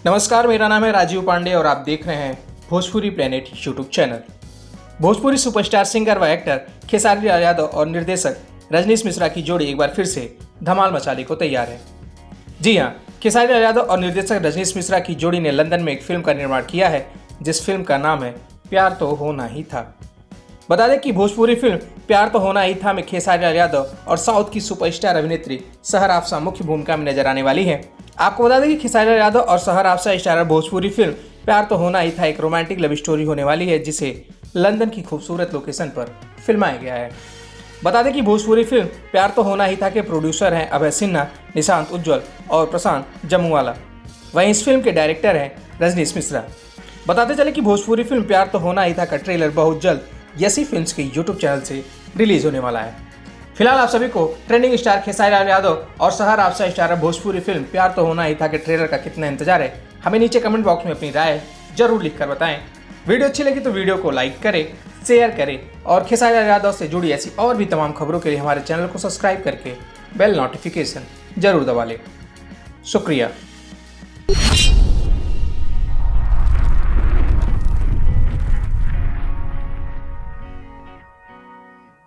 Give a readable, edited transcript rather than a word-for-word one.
नमस्कार, मेरा नाम है राजीव पांडे और आप देख रहे हैं Bhojpuri planet YouTube channel. Bhojpuri superstar singer व एक्टर खेसारी लाल यादव और निर्देशक रजनीश मिश्रा की जोड़ी एक बार फिर से धमाल मचाने को तैयार है। जी हाँ, खेसारी लाल यादव और निर्देशक रजनीश मिश्रा की जोड़ी ने लंदन में एक फिल्म का निर्माण किया है, जिस फिल्म का नाम है प्यार तो होना ही था। बता दें कि भोजपुरी फिल्म प्यार तो होना ही था में खेसारी लाल यादव और साउथ की सुपरस्टार अभिनेत्री सहर आफ्सा मुख्य भूमिका में नजर आने वाली है। आपको बता दें कि खेसारी लाल यादव और सहर आफ्सा स्टारर भोजपुरी फिल्म प्यार तो होना ही था एक रोमांटिक लव स्टोरी होने वाली है, जिसे लंदन की खूबसूरत लोकेशन पर फिल्माया गया है। बता दें कि भोजपुरी फिल्म प्यार तो होना ही था के प्रोड्यूसर हैं अभय सिन्हा, निशांत उज्ज्वल और प्रशांत जमुवाला। वहीं इस फिल्म के डायरेक्टर हैं रजनीश मिश्रा। बताते चले कि भोजपुरी फिल्म प्यार तो होना ही था का ट्रेलर बहुत जल्द यसी फिल्म्स के यूट्यूब चैनल से रिलीज होने वाला है। फिलहाल आप सभी को ट्रेंडिंग स्टार खेसारी लाल यादव और सहर आफ्सा स्टारर भोजपुरी फिल्म प्यार तो होना ही था के ट्रेलर का कितना इंतजार है, हमें नीचे कमेंट बॉक्स में अपनी राय जरूर लिखकर बताएं। वीडियो अच्छी लगी तो वीडियो को लाइक करें, शेयर करें और खेसारी लाल यादव से जुड़ी ऐसी और भी तमाम खबरों के लिए हमारे चैनल को सब्सक्राइब करके बेल नोटिफिकेशन जरूर दबा लें। शुक्रिया।